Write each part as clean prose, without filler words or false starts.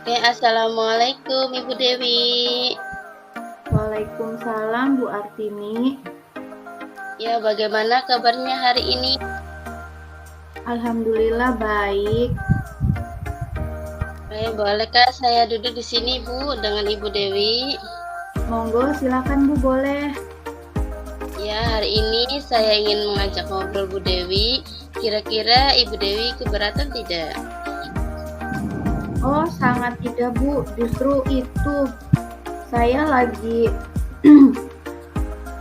Oke, assalamualaikum Ibu Dewi. Waalaikumsalam Bu Artini. Ya, bagaimana kabarnya hari ini? Alhamdulillah baik. Bolehkah saya duduk di sini Bu dengan Ibu Dewi? Monggo silakan Bu, boleh. Ya, hari ini saya ingin mengajak ngobrol Bu Dewi. Kira-kira Ibu Dewi keberatan tidak? Oh, sangat tidak Bu. Justru itu saya lagi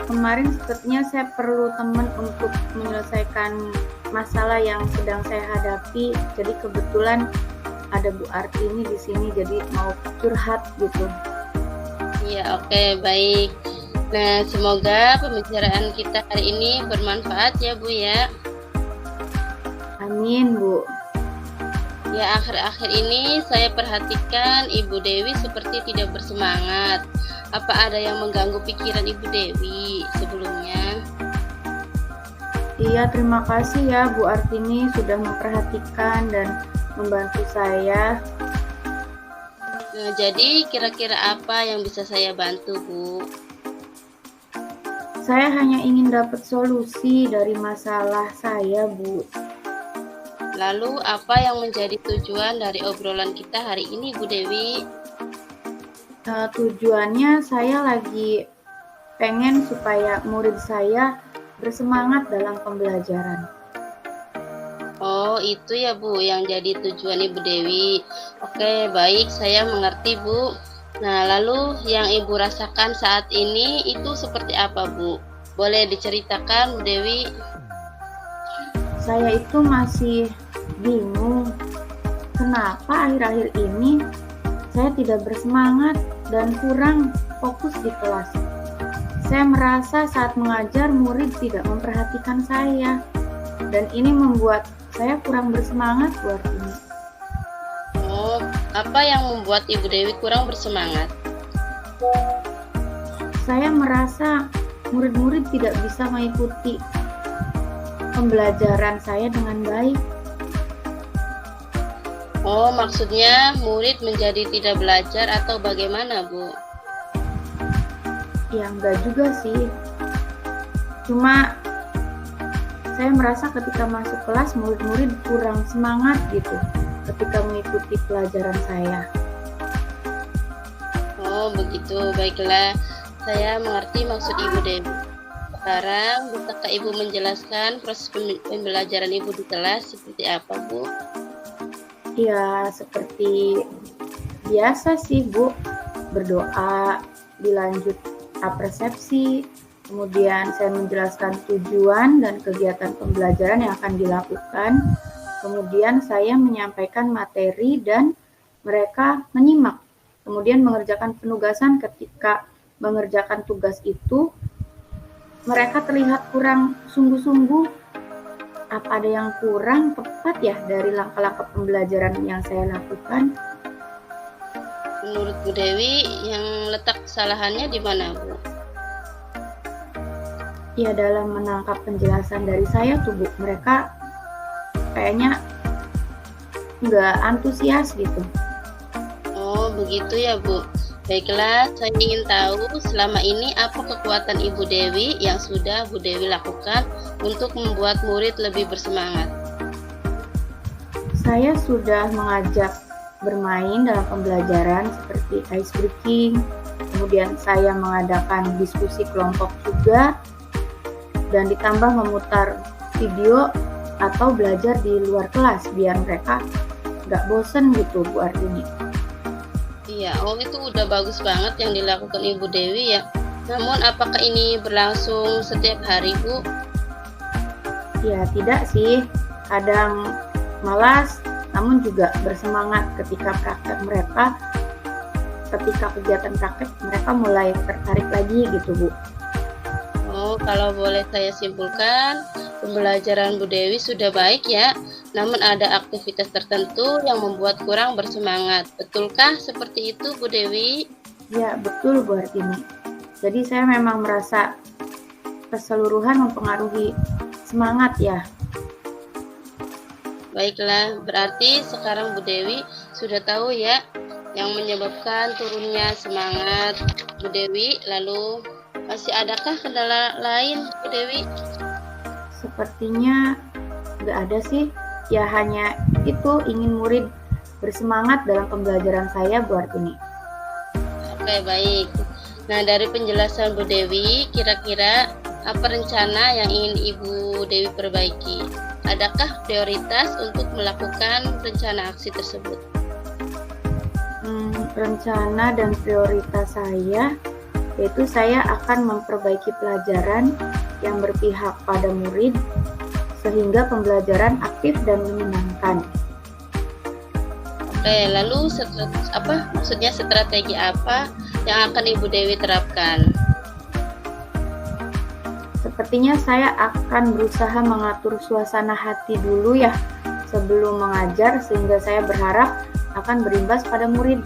kemarin sepertinya saya perlu teman untuk menyelesaikan masalah yang sedang saya hadapi. Jadi kebetulan ada Bu Artini di sini, jadi mau curhat gitu. Iya, oke, baik. Nah, semoga pembicaraan kita hari ini bermanfaat ya Bu ya. Amin Bu. Ya, akhir-akhir ini saya perhatikan Ibu Dewi seperti tidak bersemangat. Apa ada yang mengganggu pikiran Ibu Dewi sebelumnya? Iya, terima kasih ya Bu Artini sudah memperhatikan dan membantu saya. Nah, jadi kira-kira apa yang bisa saya bantu, Bu? Saya hanya ingin dapat solusi dari masalah saya, Bu. Lalu, apa yang menjadi tujuan dari obrolan kita hari ini, Bu Dewi? Tujuannya saya lagi pengen supaya murid saya bersemangat dalam pembelajaran. Oh, itu ya, Bu, yang jadi tujuan Ibu Dewi. Oke, baik, saya mengerti, Bu. Nah, lalu yang Ibu rasakan saat ini itu seperti apa, Bu? Boleh diceritakan, Bu Dewi? Saya itu masih bingung kenapa akhir-akhir ini saya tidak bersemangat dan kurang fokus di kelas. Saya merasa saat mengajar murid tidak memperhatikan saya, dan ini membuat saya kurang bersemangat buat ini. Oh, apa yang membuat Ibu Dewi kurang bersemangat? Saya merasa murid-murid tidak bisa mengikuti pembelajaran saya dengan baik. Oh, maksudnya murid menjadi tidak belajar atau bagaimana, Bu? Ya enggak juga sih. Cuma saya merasa ketika masuk kelas murid-murid kurang semangat gitu ketika mengikuti pelajaran saya. Oh, begitu. Baiklah. Saya mengerti maksud Ibu Dewi. Sekarang, bisakah Ibu menjelaskan proses pembelajaran Ibu di kelas seperti apa, Bu? Ya, seperti biasa sih, Bu. Berdoa, dilanjut apresiasi, kemudian saya menjelaskan tujuan dan kegiatan pembelajaran yang akan dilakukan. Kemudian saya menyampaikan materi dan mereka menyimak. Kemudian mengerjakan penugasan. Ketika mengerjakan tugas itu, mereka terlihat kurang sungguh-sungguh. Apa ada yang kurang tepat ya dari langkah-langkah pembelajaran yang saya lakukan? Menurut Bu Dewi, yang letak kesalahannya di mana, Bu? Ya, dalam menangkap penjelasan dari saya tuh, Bu, mereka kayaknya nggak antusias gitu. Oh, begitu ya, Bu. Baiklah, saya ingin tahu selama ini apa kekuatan Ibu Dewi yang sudah Bu Dewi lakukan untuk membuat murid lebih bersemangat. Saya sudah mengajak bermain dalam pembelajaran seperti ice breaking, kemudian saya mengadakan diskusi kelompok juga, dan ditambah memutar video atau belajar di luar kelas biar mereka nggak bosen gitu Bu Artini. Iya, oh itu udah bagus banget yang dilakukan Ibu Dewi ya. Namun apakah ini berlangsung setiap hari, Bu? Ya tidak sih, kadang malas namun juga bersemangat ketika praktek mereka. Ketika kegiatan praktek mereka mulai tertarik lagi gitu Bu. Oh, kalau boleh saya simpulkan, pembelajaran Bu Dewi sudah baik ya. Namun ada aktivitas tertentu yang membuat kurang bersemangat. Betulkah seperti itu, Bu Dewi? Ya betul Bu Artini. Jadi saya memang merasa keseluruhan mempengaruhi semangat ya. Baiklah, berarti sekarang Bu Dewi sudah tahu ya yang menyebabkan turunnya semangat Bu Dewi? Lalu masih adakah kendala lain Bu Dewi? Sepertinya nggak ada sih, ya hanya itu ingin murid bersemangat dalam pembelajaran saya Bu Artini. Oke, baik. Nah, dari penjelasan Bu Dewi, kira-kira apa rencana yang ingin Ibu Dewi perbaiki? Adakah prioritas untuk melakukan rencana aksi tersebut? Rencana dan prioritas saya yaitu saya akan memperbaiki pelajaran yang berpihak pada murid sehingga pembelajaran aktif dan menyenangkan. Oke, lalu strategi apa yang akan Ibu Dewi terapkan? Sepertinya saya akan berusaha mengatur suasana hati dulu ya sebelum mengajar sehingga saya berharap akan berimbas pada murid.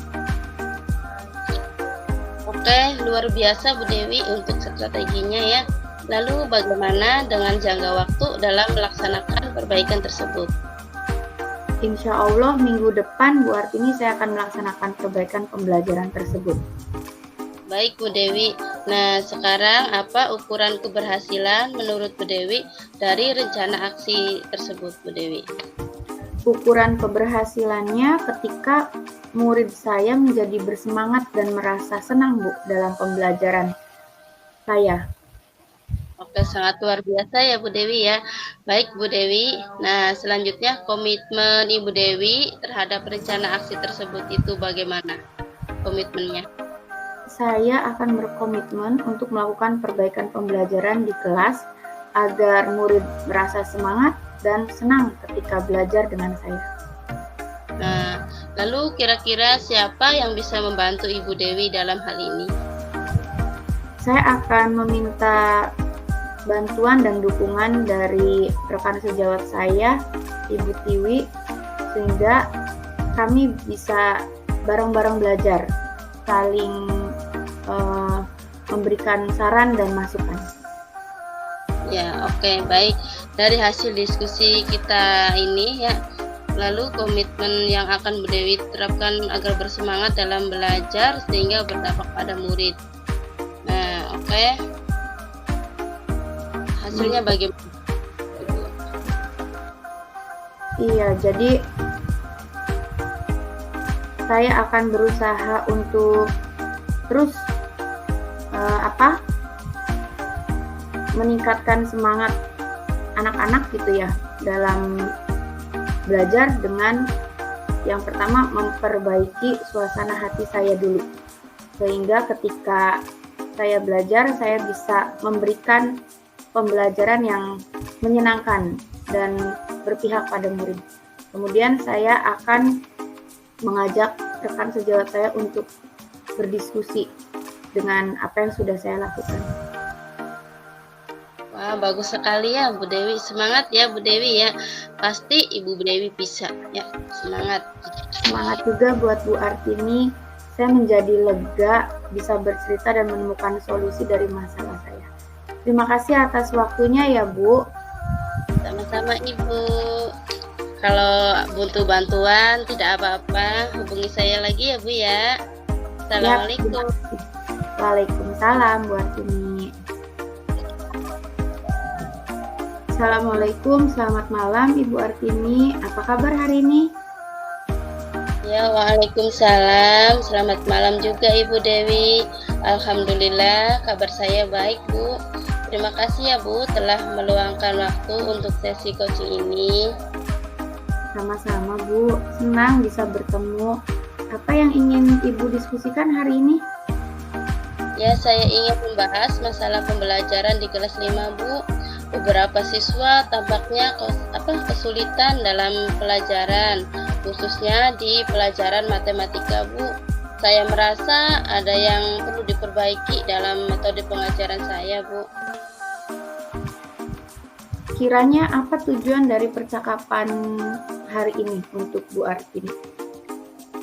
Oke, luar biasa Bu Dewi untuk strateginya ya. Lalu bagaimana dengan jangka waktu dalam melaksanakan perbaikan tersebut? Insya Allah minggu depan Bu Artini saya akan melaksanakan perbaikan pembelajaran tersebut. Baik Bu Dewi. Nah, sekarang apa ukuran keberhasilan menurut Bu Dewi dari rencana aksi tersebut Bu Dewi? Ukuran keberhasilannya ketika murid saya menjadi bersemangat dan merasa senang Bu dalam pembelajaran saya. Oke, sangat luar biasa ya Bu Dewi ya. Baik Bu Dewi. Nah, selanjutnya komitmen Ibu Dewi terhadap rencana aksi tersebut itu bagaimana? Komitmennya? Saya akan berkomitmen untuk melakukan perbaikan pembelajaran di kelas agar murid merasa semangat dan senang ketika belajar dengan saya. Nah, lalu kira-kira siapa yang bisa membantu Ibu Dewi dalam hal ini? Saya akan meminta bantuan dan dukungan dari rekan sejawat saya, Ibu Tiwi, sehingga kami bisa bareng-bareng belajar, saling memberikan saran dan masukan. Ya, oke, baik. Dari hasil diskusi kita ini ya, lalu komitmen yang akan Bu Dewi terapkan agar bersemangat dalam belajar sehingga berdampak pada murid. Nah, oke. Hasilnya bagaimana? Iya, jadi saya akan berusaha untuk terus meningkatkan semangat anak-anak gitu ya dalam belajar dengan yang pertama memperbaiki suasana hati saya dulu sehingga ketika saya belajar saya bisa memberikan pembelajaran yang menyenangkan dan berpihak pada murid. Kemudian saya akan mengajak rekan sejawat saya untuk berdiskusi dengan apa yang sudah saya lakukan. Wah, bagus sekali ya Bu Dewi. Semangat ya Bu Dewi ya. Pasti Ibu Dewi bisa ya. Semangat. Semangat juga buat Bu Artini. Saya menjadi lega bisa bercerita dan menemukan solusi dari masalah saya. Terima kasih atas waktunya ya Bu. Sama-sama Ibu. Kalau butuh bantuan tidak apa-apa, hubungi saya lagi ya Bu ya. Assalamualaikum. Waalaikumsalam Bu Artini. Assalamualaikum, selamat malam Ibu Artini. Apa kabar hari ini? Ya, waalaikumsalam. Selamat malam juga Ibu Dewi. Alhamdulillah, kabar saya baik Bu. Terima kasih ya Bu telah meluangkan waktu untuk sesi coaching ini. Sama-sama Bu, senang bisa bertemu. Apa yang ingin Ibu diskusikan hari ini? Ya, saya ingin membahas masalah pembelajaran di kelas 5 Bu. Beberapa siswa tampaknya kesulitan dalam pelajaran, khususnya di pelajaran matematika Bu. Saya merasa ada yang perlu diperbaiki dalam metode pengajaran saya Bu. Kiranya apa tujuan dari percakapan hari ini untuk Bu Artini?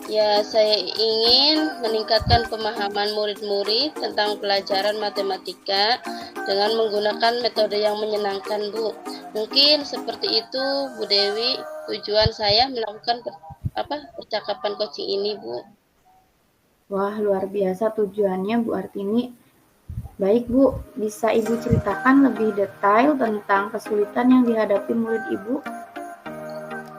Ya, saya ingin meningkatkan pemahaman murid-murid tentang pelajaran matematika dengan menggunakan metode yang menyenangkan, Bu. Mungkin seperti itu, Bu Dewi, tujuan saya melakukan percakapan coaching ini, Bu. Wah, luar biasa tujuannya Bu Artini. Baik Bu, bisa Ibu ceritakan lebih detail tentang kesulitan yang dihadapi murid Ibu?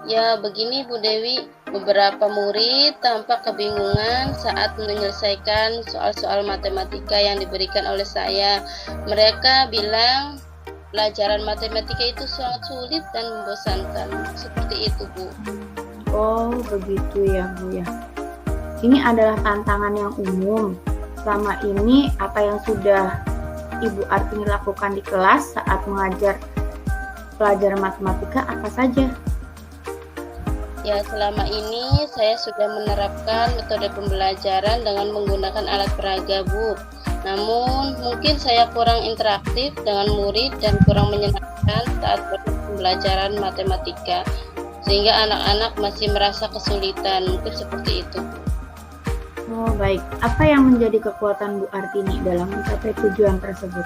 Ya, begini Bu Dewi, beberapa murid tampak kebingungan saat menyelesaikan soal-soal matematika yang diberikan oleh saya. Mereka bilang pelajaran matematika itu sangat sulit dan membosankan. Seperti itu, Bu. Oh, begitu ya Bu ya. Ini adalah tantangan yang umum. Selama ini apa yang sudah Ibu Artini lakukan di kelas saat mengajar pelajaran matematika apa saja? Ya, selama ini saya sudah menerapkan metode pembelajaran dengan menggunakan alat peraga, Bu. Namun, mungkin saya kurang interaktif dengan murid dan kurang menyenangkan saat pembelajaran matematika, sehingga anak-anak masih merasa kesulitan. Mungkin seperti itu, Bu. Oh, baik. Apa yang menjadi kekuatan Bu Artini dalam mencapai tujuan tersebut?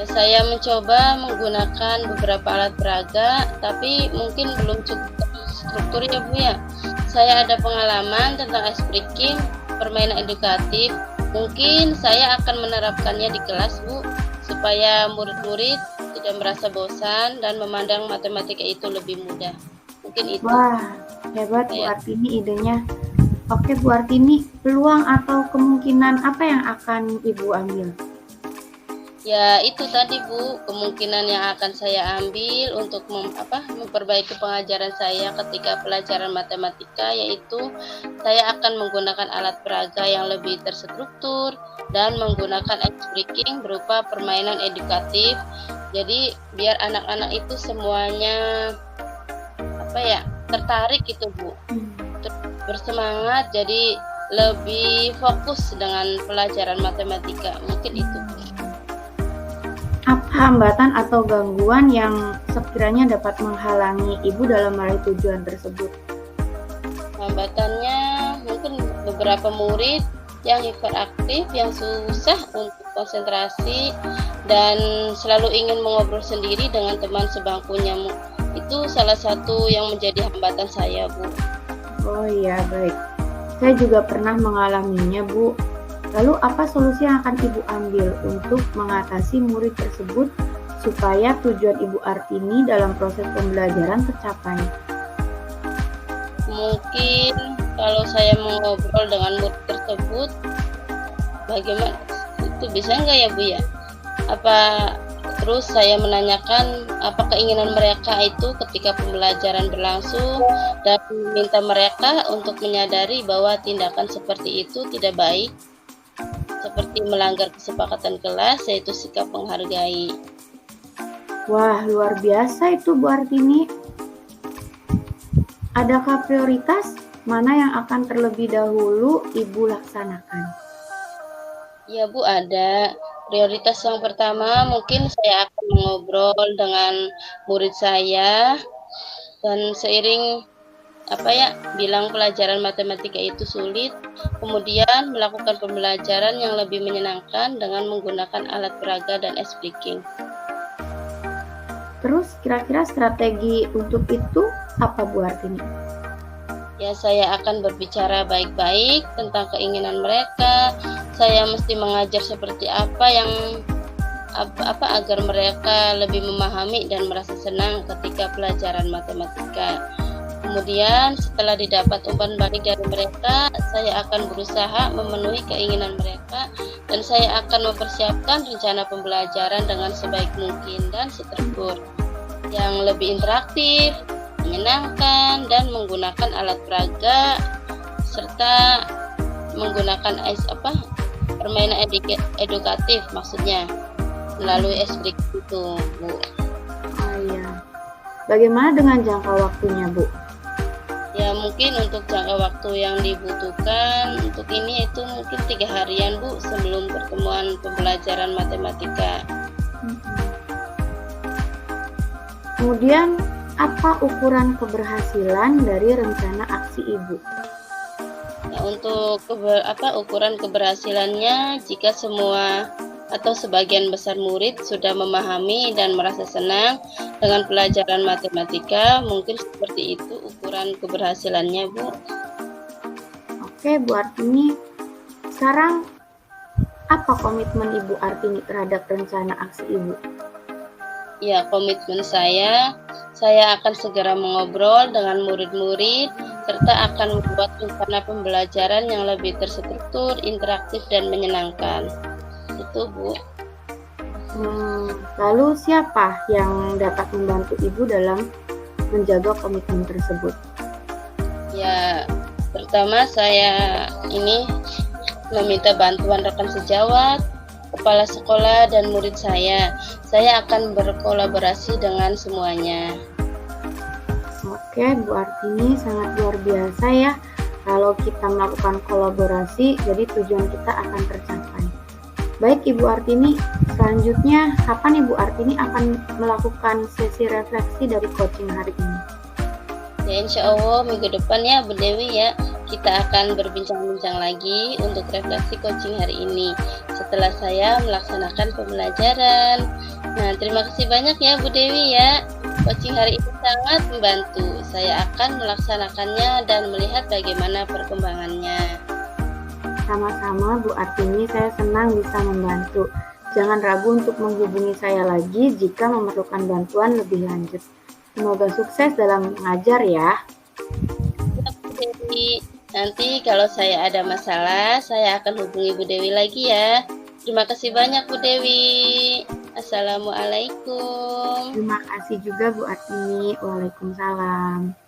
Ya, saya mencoba menggunakan beberapa alat peraga, tapi mungkin belum cukup struktur ya Bu ya. Saya ada pengalaman tentang ice breaking, permainan edukatif. Mungkin saya akan menerapkannya di kelas Bu, supaya murid-murid tidak merasa bosan dan memandang matematika itu lebih mudah. Mungkin itu. Wah, hebat Bu Artini idenya. Oke Bu Artini, peluang atau kemungkinan apa yang akan Ibu ambil? Ya, itu tadi Bu, kemungkinan yang akan saya ambil untuk memperbaiki pengajaran saya ketika pelajaran matematika, yaitu saya akan menggunakan alat peraga yang lebih terstruktur dan menggunakan ice breaking berupa permainan edukatif. Jadi biar anak-anak itu semuanya tertarik gitu Bu, bersemangat, jadi lebih fokus dengan pelajaran matematika. Mungkin itu Bu. Apa hambatan atau gangguan yang sekiranya dapat menghalangi Ibu dalam meraih tujuan tersebut? Hambatannya mungkin beberapa murid yang hiperaktif, yang susah untuk konsentrasi dan selalu ingin mengobrol sendiri dengan teman sebangkunya. Itu salah satu yang menjadi hambatan saya, Bu. Oh iya, baik. Saya juga pernah mengalaminya, Bu. Lalu apa solusi yang akan Ibu ambil untuk mengatasi murid tersebut supaya tujuan Ibu Artini dalam proses pembelajaran tercapai? Mungkin kalau saya mengobrol dengan murid tersebut, bagaimana itu bisa nggak ya Bu ya? Terus saya menanyakan apa keinginan mereka itu ketika pembelajaran berlangsung dan meminta mereka untuk menyadari bahwa tindakan seperti itu tidak baik, seperti melanggar kesepakatan kelas, yaitu sikap menghargai. Wah, luar biasa itu Bu Artini. Adakah prioritas mana yang akan terlebih dahulu Ibu laksanakan? Ya Bu, ada. Prioritas yang pertama mungkin saya akan mengobrol dengan murid saya dan seiring bilang pelajaran matematika itu sulit, kemudian melakukan pembelajaran yang lebih menyenangkan dengan menggunakan alat peraga dan ice breaking. Terus kira-kira strategi untuk itu apa Bu Artini? Ya, saya akan berbicara baik-baik tentang keinginan mereka. Saya mesti mengajar seperti apa agar mereka lebih memahami dan merasa senang ketika pelajaran matematika. Kemudian setelah didapat umpan balik dari mereka, saya akan berusaha memenuhi keinginan mereka dan saya akan mempersiapkan rencana pembelajaran dengan sebaik mungkin dan struktur yang lebih interaktif, menyenangkan, dan menggunakan alat peraga serta menggunakan permainan edukatif, maksudnya melalui ice breaking itu, Bu. Oh iya. Bagaimana dengan jangka waktunya, Bu? Ya, mungkin untuk jangka waktu yang dibutuhkan untuk ini itu mungkin 3 harian, Bu, sebelum pertemuan pembelajaran matematika. Kemudian, apa ukuran keberhasilan dari rencana aksi Ibu? Ya, untuk ukuran keberhasilannya, jika semua atau sebagian besar murid sudah memahami dan merasa senang dengan pelajaran matematika, mungkin seperti itu ukuran keberhasilannya, Bu. Oke, Bu Artini, sekarang apa komitmen Ibu Artini terhadap rencana aksi Ibu? Ya, komitmen saya akan segera mengobrol dengan murid-murid, serta akan membuat rencana pembelajaran yang lebih terstruktur, interaktif, dan menyenangkan. Itu, Bu. Lalu siapa yang dapat membantu Ibu dalam menjaga komitmen tersebut? Ya, pertama saya ini meminta bantuan rekan sejawat, kepala sekolah, dan murid saya. Saya akan berkolaborasi dengan semuanya. Oke, Bu Artini sangat luar biasa ya. Kalau kita melakukan kolaborasi, jadi tujuan kita akan tercapai. Baik Ibu Artini, selanjutnya kapan Ibu Artini akan melakukan sesi refleksi dari coaching hari ini? Ya, insya Allah minggu depan ya Bu Dewi ya, kita akan berbincang-bincang lagi untuk refleksi coaching hari ini setelah saya melaksanakan pembelajaran. Nah, terima kasih banyak ya Bu Dewi ya. Coaching hari ini sangat membantu. Saya akan melaksanakannya dan melihat bagaimana perkembangannya. Sama-sama Bu Artini, saya senang bisa membantu. Jangan ragu untuk menghubungi saya lagi jika memerlukan bantuan lebih lanjut. Semoga sukses dalam mengajar ya. Dewi, nanti kalau saya ada masalah, saya akan hubungi Bu Dewi lagi ya. Terima kasih banyak Bu Dewi. Assalamualaikum. Terima kasih juga Bu Artini. Waalaikumsalam.